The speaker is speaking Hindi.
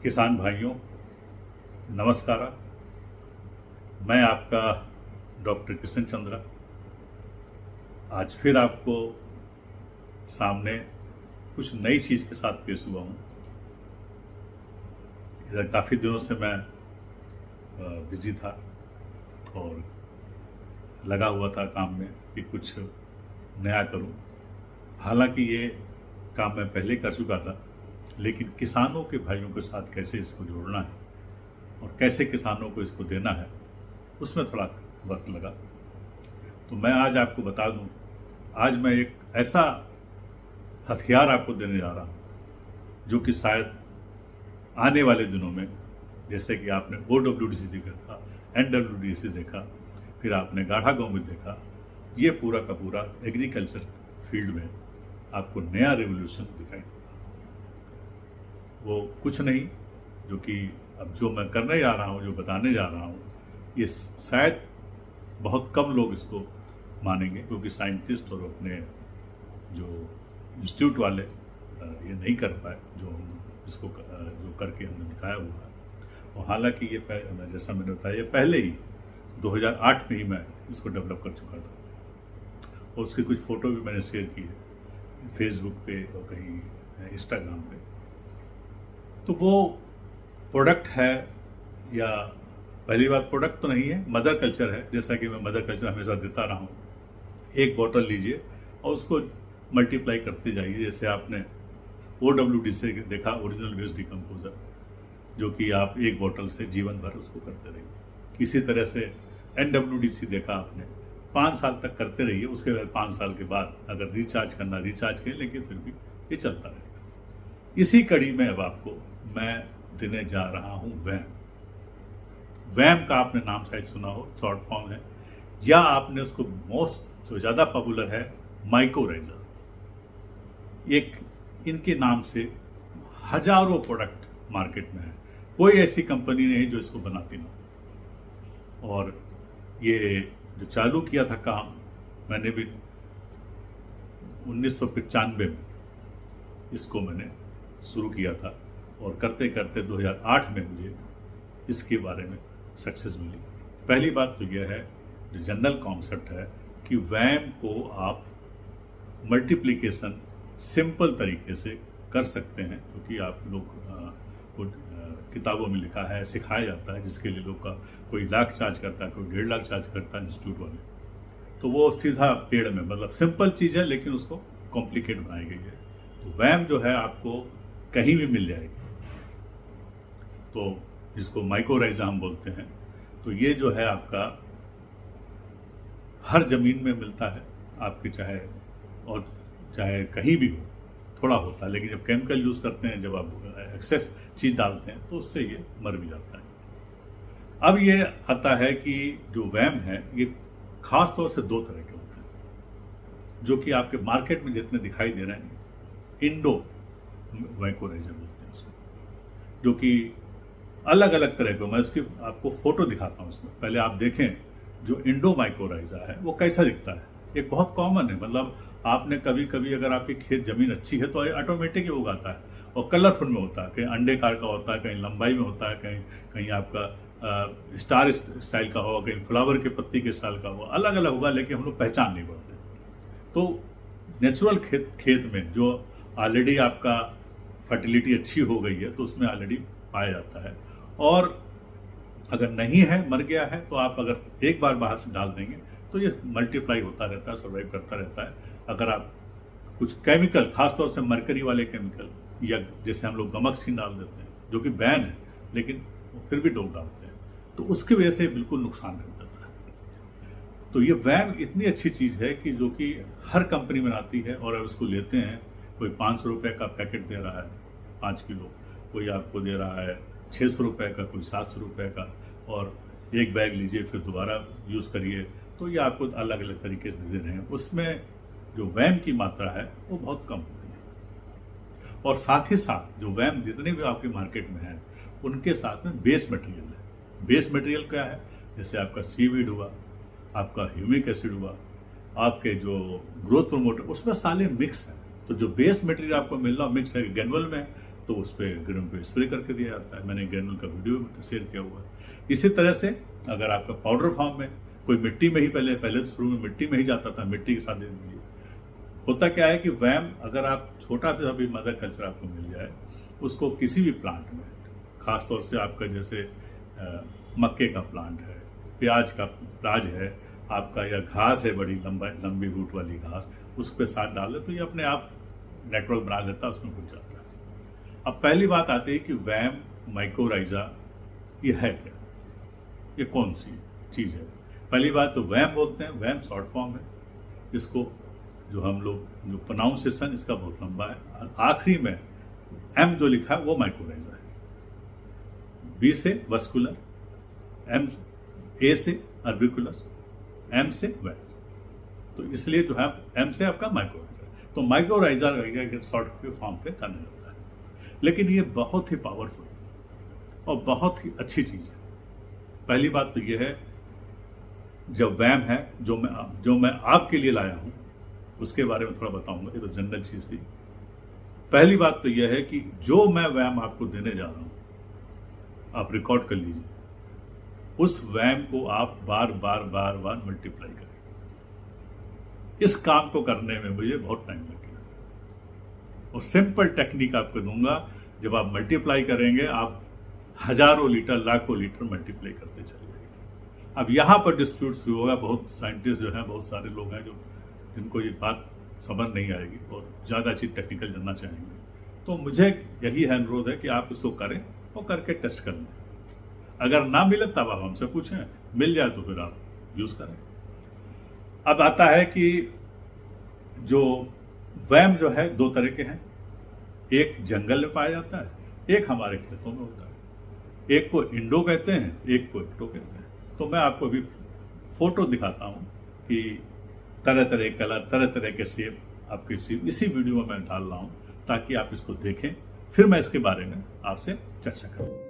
किसान भाइयों, नमस्कार। मैं आपका डॉक्टर किशन चंद्रा आज फिर आपको सामने कुछ नई चीज़ के साथ पेश हुआ हूँ। इधर काफ़ी दिनों से मैं बिजी था और लगा हुआ था काम में कि कुछ नया करूँ। हालांकि ये काम मैं पहले कर चुका था, लेकिन किसानों के भाइयों के साथ कैसे इसको जोड़ना है और कैसे किसानों को इसको देना है, उसमें थोड़ा वक्त लगा। तो मैं आज आपको बता दूं, आज मैं एक ऐसा हथियार आपको देने जा रहा हूं जो कि शायद आने वाले दिनों में, जैसे कि आपने OWDC देखा, NWDC देखा, फिर आपने गाढ़ा गोविंद देखा, ये पूरा का पूरा एग्रीकल्चर फील्ड में आपको नया रेवोल्यूशन दिखाई देगा। वो कुछ नहीं, जो कि अब जो मैं करने जा रहा हूँ, जो बताने जा रहा हूँ, ये शायद बहुत कम लोग इसको मानेंगे, क्योंकि साइंटिस्ट और अपने जो इंस्टीट्यूट वाले ये नहीं कर पाए जो हम इसको जो करके हमने दिखाया हुआ है। और हालांकि ये जैसा मैंने बताया, ये पहले ही 2008 में ही मैं इसको डेवलप कर चुका था और उसकी कुछ फ़ोटो भी मैंने शेयर की है फेसबुक पे और कहीं इंस्टाग्राम पे। तो वो प्रोडक्ट है, या पहली बात प्रोडक्ट तो नहीं है, मदर कल्चर है। जैसा कि मैं मदर कल्चर हमेशा देता रहा हूँ, एक बॉटल लीजिए और उसको मल्टीप्लाई करते जाइए। जैसे आपने OWDC देखा, ओरिजिनल वेस्ट डिकम्पोजर, जो कि आप एक बॉटल से जीवन भर उसको करते रहिए। इसी तरह से NWDC देखा आपने, 5 साल तक करते रहिए, उसके बाद 5 साल के बाद अगर रिचार्ज करना रिचार्ज करें, लेकिन फिर भी ये चलता रहेगा। इसी कड़ी में अब आपको मैं देने जा रहा हूं वैम का आपने नाम शायद सुना हो, शॉर्ट फॉर्म है, या आपने उसको मोस्ट जो ज़्यादा पॉपुलर है माइकोराइजा। एक इनके नाम से हजारों प्रोडक्ट मार्केट में है, कोई ऐसी कंपनी नहीं जो इसको बनाती ना। और ये जो चालू किया था काम, मैंने भी 1995 में इसको मैंने शुरू किया था और करते करते 2008 में मुझे इसके बारे में सक्सेस मिली। पहली बात तो यह है, जो जनरल कॉन्सेप्ट है कि वैम को आप मल्टीप्लिकेशन सिंपल तरीके से कर सकते हैं, क्योंकि आप लोग को किताबों में लिखा है, सिखाया जाता है, जिसके लिए लोग का कोई लाख चार्ज करता है, कोई 1.5 लाख चार्ज करता है इंस्टीट्यूट वाले। तो वो सीधा पेड़ में, मतलब सिंपल चीज़ है लेकिन उसको कॉम्प्लिकेट बनाई गई है। तो वैम जो है आपको कहीं भी मिल जाएगी, तो जिसको माइकोराइजा हम बोलते हैं। तो ये जो है आपका हर जमीन में मिलता है, आपके चाहे कहीं भी हो, थोड़ा होता है, लेकिन जब केमिकल यूज़ करते हैं, जब आप एक्सेस चीज़ डालते हैं, तो उससे ये मर भी जाता है। अब ये आता है कि जो वैम है, ये खास तौर से 2 तरह के होते हैं, जो कि आपके मार्केट में जितने दिखाई दे रहे हैं, इंडो माइकोराइजा बोलते हैं उसको, जो कि अलग अलग तरह के। मैं उसकी आपको फोटो दिखाता हूँ उसमें, पहले आप देखें जो इंडो माइकोराइजा है वो कैसा दिखता है। एक बहुत कॉमन है, मतलब आपने कभी कभी अगर आपकी खेत जमीन अच्छी है तो ऑटोमेटिक ही उगाता है, और कलरफुल में होता है, कहीं अंडे कार का होता है, कहीं लंबाई में होता है, कहीं कहीं आपका स्टार स्टाइल का होगा, कहीं फ्लावर के पत्ती के स्टाइल का होगा, अलग अलग होगा, लेकिन हम लोग पहचान नहीं पाते। तो नेचुरल खेत में जो ऑलरेडी आपका फर्टिलिटी अच्छी हो गई है, तो उसमें ऑलरेडी पाया जाता है। और अगर नहीं है, मर गया है, तो आप अगर एक बार बाहर से डाल देंगे तो ये मल्टीप्लाई होता रहता है, सर्वाइव करता रहता है। अगर आप कुछ केमिकल, खासतौर से मरकरी वाले केमिकल, या जैसे हम लोग गमक्सीन डाल देते हैं, जो कि बैन है, लेकिन फिर भी लोग डालते हैं, तो उसकी वजह से बिल्कुल नुकसान कर देता है। तो ये वैम इतनी अच्छी चीज़ है कि जो कि हर कंपनी बनाती है, और अब इसको लेते हैं, कोई 500 रुपये का पैकेट दे रहा है 5 किलो, कोई आपको दे रहा है 600 रुपये का, कोई 700 रुपये का, और एक बैग लीजिए फिर दोबारा यूज़ करिए। तो ये आपको अलग अलग तरीके से दे रहे हैं। उसमें जो वैम की मात्रा है वो बहुत कम होती है, और साथ ही साथ जो वैम जितने भी आपके मार्केट में है, उनके साथ में बेस मटेरियल है। बेस मटेरियल क्या है? जैसे आपका सीवीड हुआ, आपका ह्यूमिक एसिड हुआ, आपके जो ग्रोथ प्रोमोटर, उसमें सारे मिक्स हैं। तो जो बेस मटेरियल आपको मिल रहा मिक्स है, ग्रेनुअल में तो उस पर ग्रेनुल पे स्प्रे करके दिया जाता है। मैंने ग्रेनुल का वीडियो शेयर किया हुआ है। इसी तरह से अगर आपका पाउडर फॉर्म में कोई मिट्टी में ही पहले तो शुरू में मिट्टी में ही जाता था, मिट्टी के साथ दे दीजिए। होता क्या है कि वैम अगर आप छोटा सा भी मदर कल्चर आपको मिल जाए, उसको किसी भी प्लांट में, खासतौर से आपका जैसे मक्के का प्लांट है, प्याज है आपका, या घास है बड़ी लंबी रूट वाली घास, उस पर साथ डाल दे तो ये अपने आप नेटवर्क बना लेता है, उसमें घुस जाता है। अब पहली बात आती है कि वैम माइकोराइजा ये है क्या, ये कौन सी चीज़ है। पहली बात तो वैम बोलते हैं, वैम शॉर्ट फॉर्म है। इसको जो हम लोग जो प्रोनाउंसिएशन इसका बहुत लंबा है, और आखिरी में एम जो लिखा है वो माइकोराइजा है। वी से वस्कुलर, एम ए से अर्बिकुलस, एम से वैम, तो इसलिए जो है एम से आपका माइकोराइजा। तो माइकोराइजा शॉर्ट फॉर्म पे जाना जाता है, लेकिन ये बहुत ही पावरफुल और बहुत ही अच्छी चीज़ है। पहली बात तो ये है, जब वैम है जो मैं आपके लिए लाया हूं उसके बारे में थोड़ा बताऊंगा, ये तो जनरल चीज़ थी। पहली बात तो यह है कि जो मैं वैम आपको देने जा रहा हूं आप रिकॉर्ड कर लीजिए, उस वैम को आप बार बार मल्टीप्लाई करें। इस काम को करने में मुझे बहुत टाइम लग गया, और सिंपल टेक्निक आपको दूंगा। जब आप मल्टीप्लाई करेंगे, आप हजारों लीटर लाखों लीटर मल्टीप्लाई करते चले जाएंगे। अब यहाँ पर डिस्प्यूट शुरू होगा। बहुत साइंटिस्ट जो हैं, बहुत सारे लोग हैं जिनको ये बात समझ नहीं आएगी और ज़्यादा अच्छी टेक्निकल जानना चाहेंगे। तो मुझे यही है अनुरोध है कि आप इसको करें और करके टेस्ट कर लें। अगर ना मिले तब आप हमसे पूछें, मिल जाए तो फिर आप यूज़ करें। अब आता है कि जो वैम जो है दो तरह के हैं, एक जंगल में पाया जाता है, एक हमारे खेतों में होता है। एक को इंडो कहते हैं, एक को एक्टो कहते हैं। तो मैं आपको अभी फोटो दिखाता हूं कि तरह तरह कलर, तरह तरह के सेब आपके इसी वीडियो में मैं डाल रहा हूं, ताकि आप इसको देखें, फिर मैं इसके बारे में आपसे चर्चा करूं।